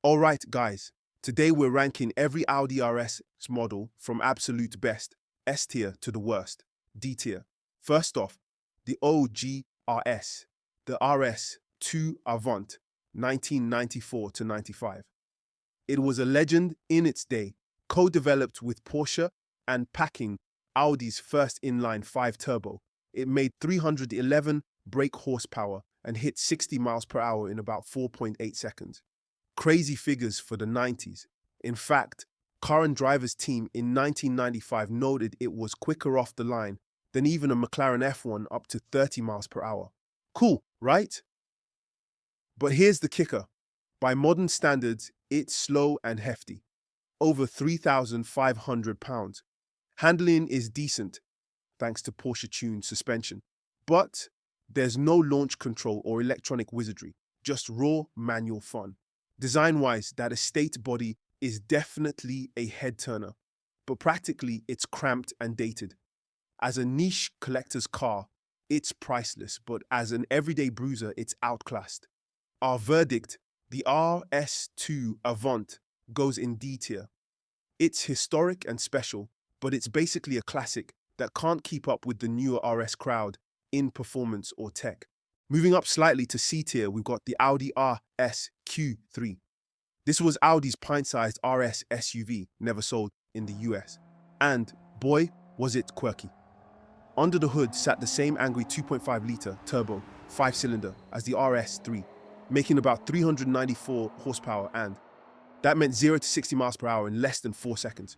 Alright guys, today we're ranking every Audi RS model from absolute best, S tier, to the worst, D tier. First off, the OG RS, the RS2 Avant, 1994 to 95. It was a legend in its day, co-developed with Porsche and packing Audi's first inline 5 turbo. It made 311 brake horsepower and hit 60 miles per hour in about 4.8 seconds. Crazy figures for the 90s. In fact, Car and Driver's team in 1995 noted it was quicker off the line than even a McLaren F1 up to 30 miles per hour. Cool, right? But here's the kicker. By modern standards, it's slow and hefty. Over 3,500 pounds. Handling is decent, thanks to Porsche-tuned suspension. But there's no launch control or electronic wizardry, just raw manual fun. Design-wise, that estate body is definitely a head-turner, but practically it's cramped and dated. As a niche collector's car, it's priceless, but as an everyday bruiser, it's outclassed. Our verdict, the RS2 Avant, goes in D tier. It's historic and special, but it's basically a classic that can't keep up with the newer RS crowd in performance or tech. Moving up slightly to C tier, we've got the Audi RS Q3. This was Audi's pint-sized RS SUV, never sold in the US. And boy, was it quirky. Under the hood sat the same angry 2.5-litre turbo 5-cylinder as the RS3, making about 394 horsepower, and that meant 0 to 60 miles per hour in less than 4 seconds.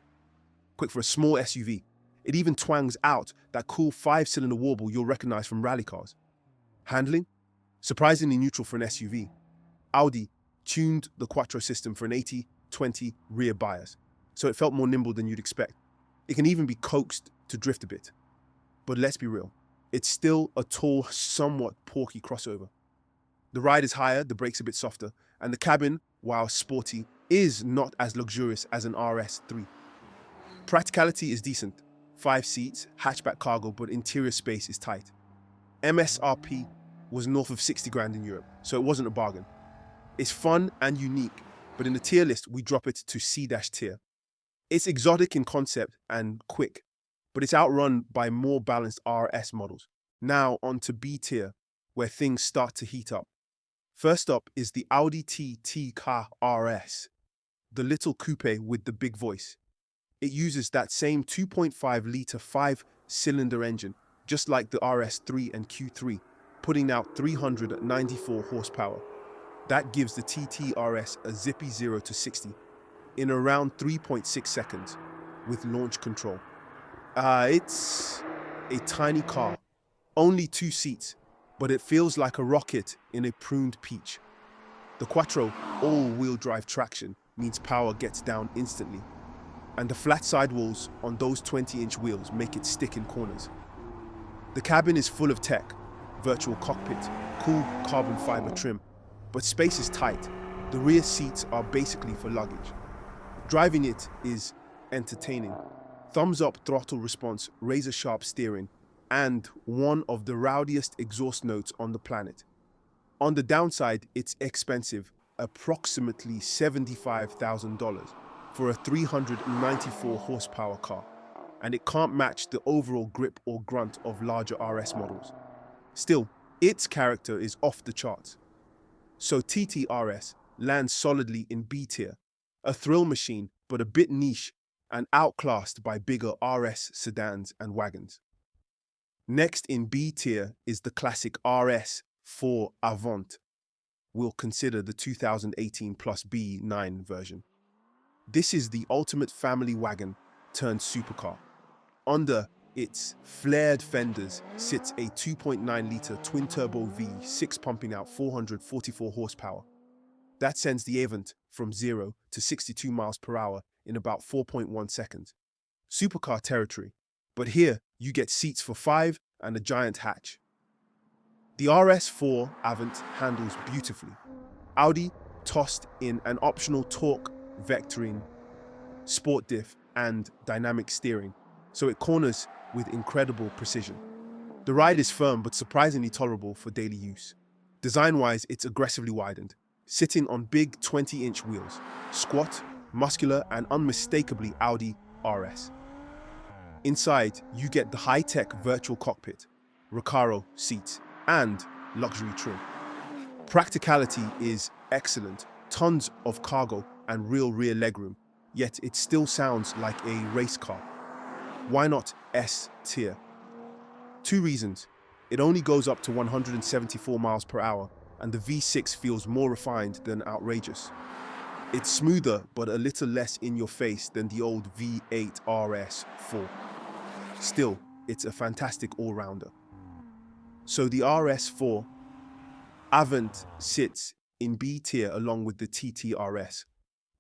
Quick for a small SUV. It even twangs out that cool 5-cylinder warble you'll recognize from rally cars. Handling? Surprisingly neutral for an SUV. Audi tuned the Quattro system for an 80-20 rear bias, so it felt more nimble than you'd expect. It can even be coaxed to drift a bit. But let's be real, it's still a tall, somewhat porky crossover. The ride is higher, the brakes a bit softer, and the cabin, while sporty, is not as luxurious as an RS3. Practicality is decent. 5 seats, hatchback cargo, but interior space is tight. MSRP was north of 60 grand in Europe, so it wasn't a bargain. It's fun and unique, but in the tier list, we drop it to C-tier. It's exotic in concept and quick, but it's outrun by more balanced RS models. Now on to B tier, where things start to heat up. First up is the Audi TT Car RS, the little coupe with the big voice. It uses that same 2.5-litre 5-cylinder engine, just like the RS3 and Q3, putting out 394 horsepower. That gives the TT RS a zippy 0 to 60 in around 3.6 seconds with launch control. It's a tiny car, only 2 seats, but it feels like a rocket in a pruned peach. The Quattro all-wheel drive traction means power gets down instantly, and the flat sidewalls on those 20-inch wheels make it stick in corners. The cabin is full of tech, virtual cockpit, cool carbon fiber trim, but space is tight. The rear seats are basically for luggage. Driving it is entertaining. Thumbs-up throttle response, razor-sharp steering, and one of the rowdiest exhaust notes on the planet. On the downside, it's expensive, approximately $75,000 for a 394 horsepower car, and it can't match the overall grip or grunt of larger RS models. Still, its character is off the charts. So TTRS lands solidly in B tier, a thrill machine but a bit niche and outclassed by bigger RS sedans and wagons. Next in B tier is the classic RS4 Avant. We'll consider the 2018 plus B9 version. This is the ultimate family wagon turned supercar. Under its flared fenders sits a 2.9-litre twin-turbo V6 pumping out 444 horsepower. That sends the Avant from 0 to 62 miles per hour in about 4.1 seconds. Supercar territory, but here you get seats for 5 and a giant hatch. The RS4 Avant handles beautifully. Audi tossed in an optional torque vectoring, sport diff, and dynamic steering, so it corners with incredible precision. The ride is firm but surprisingly tolerable for daily use. Design-wise, it's aggressively widened. sitting on big 20-inch wheels, squat, muscular, and unmistakably Audi RS. Inside, you get the high-tech virtual cockpit, Recaro seats, and luxury trim. Practicality is excellent, tons of cargo and real rear legroom, yet it still sounds like a race car. Why not S tier? Two reasons. It only goes up to 174 miles per hour, and the V6 feels more refined than outrageous. It's smoother but a little less in your face than the old V8 RS4. Still, it's a fantastic all-rounder. So the RS4 Avant sits in B tier along with the TTRS.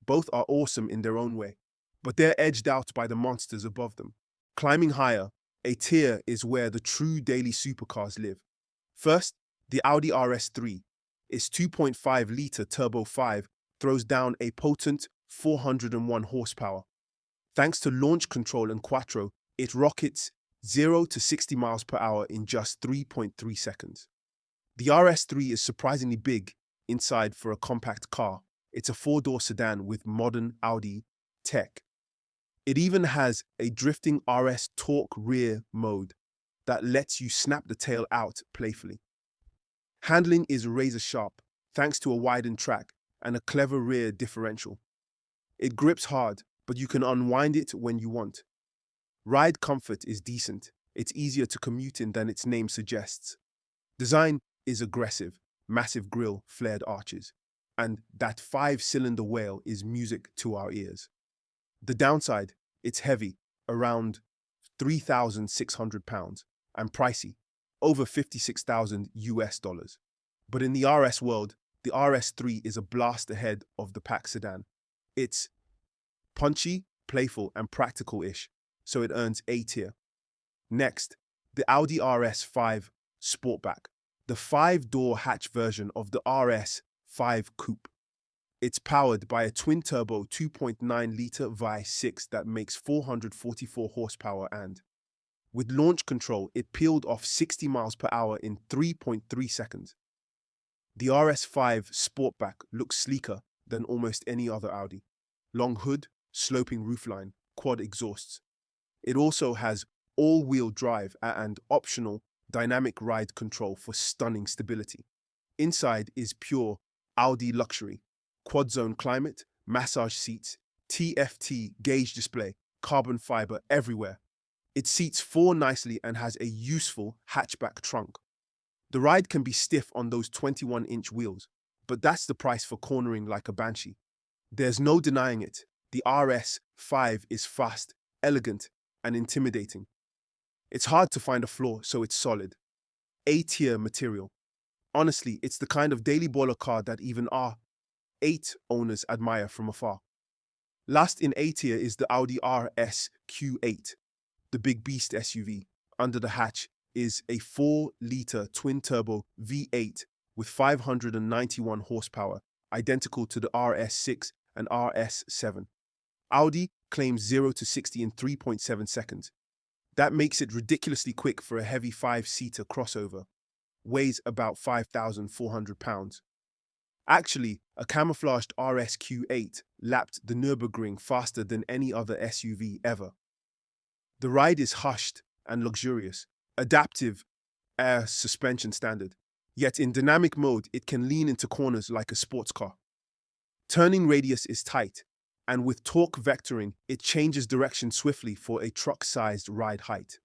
Both are awesome in their own way, but they're edged out by the monsters above them. Climbing higher, a tier is where the true daily supercars live. First, the Audi RS3. Its 2.5-litre Turbo 5 throws down a potent 401 horsepower. Thanks to launch control and quattro, it rockets 0 to 60 miles per hour in just 3.3 seconds. The RS3 is surprisingly big inside for a compact car. It's a four-door sedan with modern Audi tech. It even has a drifting RS torque rear mode that lets you snap the tail out playfully. Handling is razor sharp thanks to a widened track and a clever rear differential. It grips hard, but you can unwind it when you want. Ride comfort is decent. It's easier to commute in than its name suggests. Design is aggressive, massive grille, flared arches, and that 5-cylinder whale is music to our ears. The downside, it's heavy, around 3,600 pounds, and pricey, over 56,000 US dollars. But in the RS world, the RS3 is a blast ahead of the pack sedan. It's punchy, playful, and practical-ish, so it earns A tier. Next, the Audi RS5 Sportback, the 5-door hatch version of the RS5 Coupe. It's powered by a twin-turbo 2.9-litre V6 that makes 444 horsepower and, with launch control, it peeled off 60 miles per hour in 3.3 seconds. The RS5 Sportback looks sleeker than almost any other Audi. Long hood, sloping roofline, quad exhausts. It also has all-wheel drive and optional dynamic ride control for stunning stability. Inside is pure Audi luxury. Quad-zone climate, massage seats, TFT gauge display, carbon fiber everywhere. It seats 4 nicely and has a useful hatchback trunk. The ride can be stiff on those 21-inch wheels, but that's the price for cornering like a banshee. There's no denying it. The RS5 is fast, elegant, and intimidating. It's hard to find a flaw, so it's solid. A-tier material. Honestly, it's the kind of daily boiler car that even R8 owners admire from afar. Last in A-tier is the Audi RS Q8, the big beast SUV. Under the hatch is a 4-litre twin-turbo V8 with 591 horsepower, identical to the RS6 and RS7. Audi claims 0 to 60 in 3.7 seconds. That makes it ridiculously quick for a heavy 5-seater crossover. Weighs about 5,400 pounds. Actually, a camouflaged RS Q8 lapped the Nürburgring faster than any other SUV ever. The ride is hushed and luxurious, adaptive air suspension standard. Yet in dynamic mode, it can lean into corners like a sports car. Turning radius is tight, and with torque vectoring, it changes direction swiftly for a truck-sized ride height.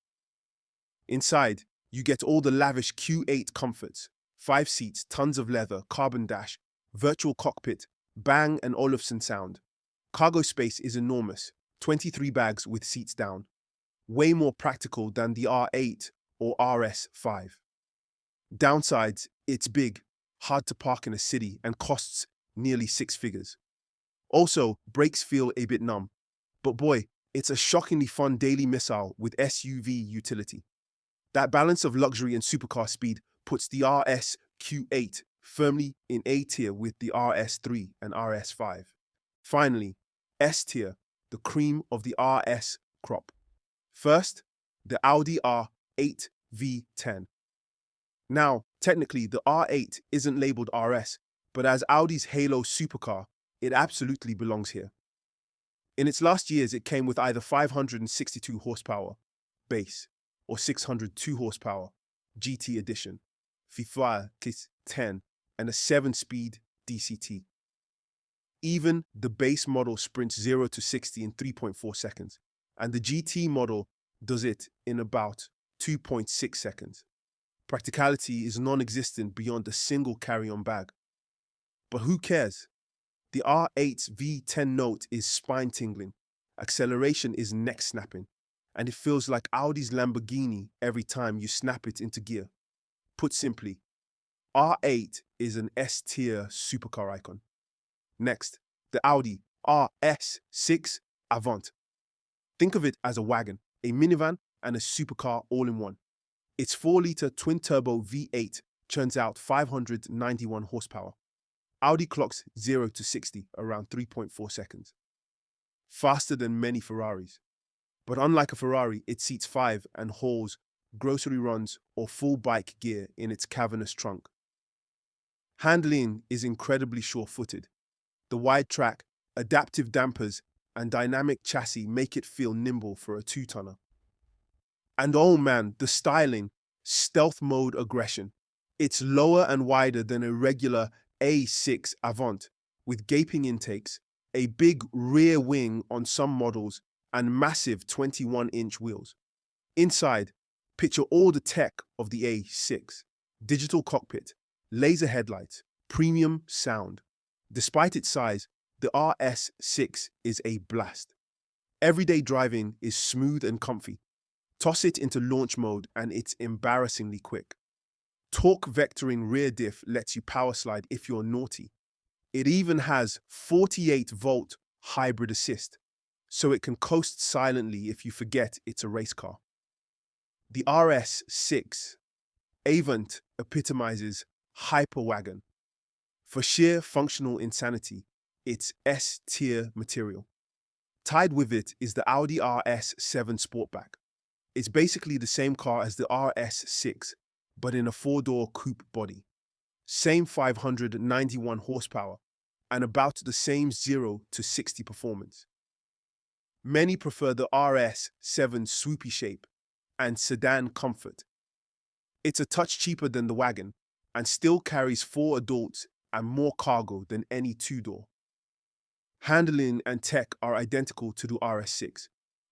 Inside, you get all the lavish Q8 comforts: 5 seats, tons of leather, carbon dash, virtual cockpit, Bang & Olufsen sound. Cargo space is enormous, 23 bags with seats down. Way more practical than the R8 or RS5. Downsides, it's big, hard to park in a city, and costs nearly 6 figures. Also, brakes feel a bit numb. But boy, it's a shockingly fun daily missile with SUV utility. That balance of luxury and supercar speed puts the RS Q8 firmly in A tier with the RS3 and RS5. Finally, S tier, the cream of the RS crop. First, the Audi R8 V10. Now, technically, the R8 isn't labeled RS, But as Audi's Halo supercar, it absolutely belongs here. In its last years, it came with either 562 horsepower base or 602 horsepower GT edition, FIFA Kit 10, and a 7-speed DCT. Even the base model sprints 0 to 60 in 3.4 seconds, and the GT model does it in about 2.6 seconds. Practicality is non-existent beyond a single carry-on bag. But who cares? The R8's V10 note is spine-tingling, acceleration is neck-snapping, and it feels like Audi's Lamborghini every time you snap it into gear. Put simply, R8 is an S-tier supercar icon. Next, the Audi RS6 Avant. Think of it as a wagon, a minivan, and a supercar all in one. Its 4-liter twin-turbo V8 churns out 591 horsepower. Audi clocks 0 to 60 around 3.4 seconds. Faster than many Ferraris. But unlike a Ferrari, it seats 5 and hauls grocery runs or full bike gear in its cavernous trunk. Handling is incredibly sure-footed. The wide track, adaptive dampers, and dynamic chassis make it feel nimble for a 2-tonner. And oh man, the styling, stealth mode aggression. It's lower and wider than a regular A6 Avant, with gaping intakes, a big rear wing on some models, and massive 21-inch wheels. Inside, picture all the tech of the A6. Digital cockpit, laser headlights, premium sound. Despite its size, the RS6 is a blast. Everyday driving is smooth and comfy. Toss it into launch mode and it's embarrassingly quick. Torque vectoring rear diff lets you power slide if you're naughty. It even has 48-volt hybrid assist, so it can coast silently if you forget it's a race car. The RS6 Avant epitomizes hyperwagon. For sheer functional insanity, it's S-tier material. Tied with it is the Audi RS7 Sportback. It's basically the same car as the RS6, but in a 4-door coupe body. Same 591 horsepower, and about the same 0 to 60 performance. Many prefer the RS7's swoopy shape and sedan comfort. It's a touch cheaper than the wagon, and still carries 4 adults and more cargo than any 2-door. Handling and tech are identical to the RS6.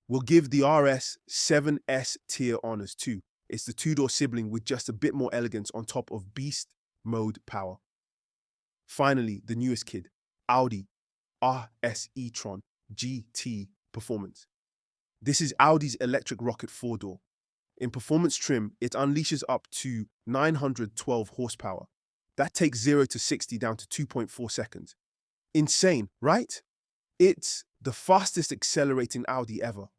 We'll give the RS7 S-tier honors too. It's the 2-door sibling with just a bit more elegance on top of beast mode power. Finally, the newest kid, Audi RS e-tron GT Performance. This is Audi's electric rocket 4-door. In performance trim, it unleashes up to 912 horsepower. That takes 0 to 60 down to 2.4 seconds. Insane, right? It's the fastest accelerating Audi ever.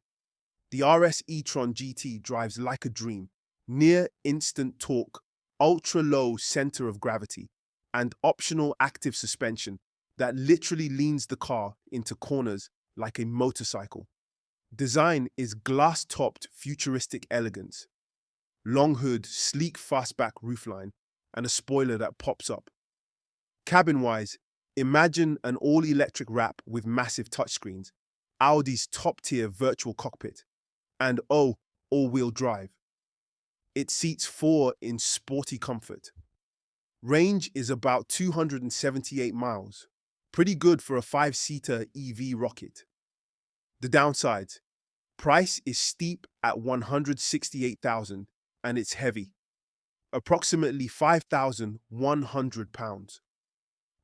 The RS e-tron GT drives like a dream. Near instant torque, ultra-low center of gravity, and optional active suspension that literally leans the car into corners like a motorcycle. Design is glass-topped futuristic elegance. Long hood, sleek fastback roofline, and a spoiler that pops up. Cabin-wise, imagine an all-electric wrap with massive touchscreens, Audi's top-tier virtual cockpit, and all-wheel drive. It seats 4 in sporty comfort. Range is about 278 miles. Pretty good for a 5-seater EV rocket. The downsides. Price is steep at $168,000 and it's heavy. Approximately £5,100.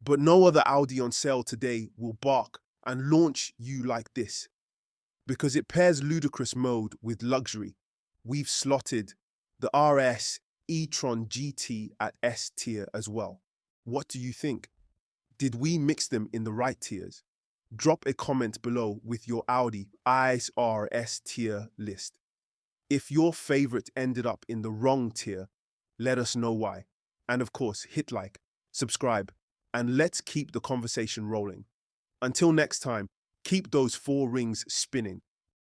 But no other Audi on sale today will bark and launch you like this. Because it pairs ludicrous mode with luxury. We've slotted the RS e-tron GT at S tier as well. What do you think? Did we mix them in the right tiers? Drop a comment below with your Audi RS tier list. If your favorite ended up in the wrong tier, let us know why. And of course, hit like, subscribe, and let's keep the conversation rolling. Until next time, keep those 4 rings spinning.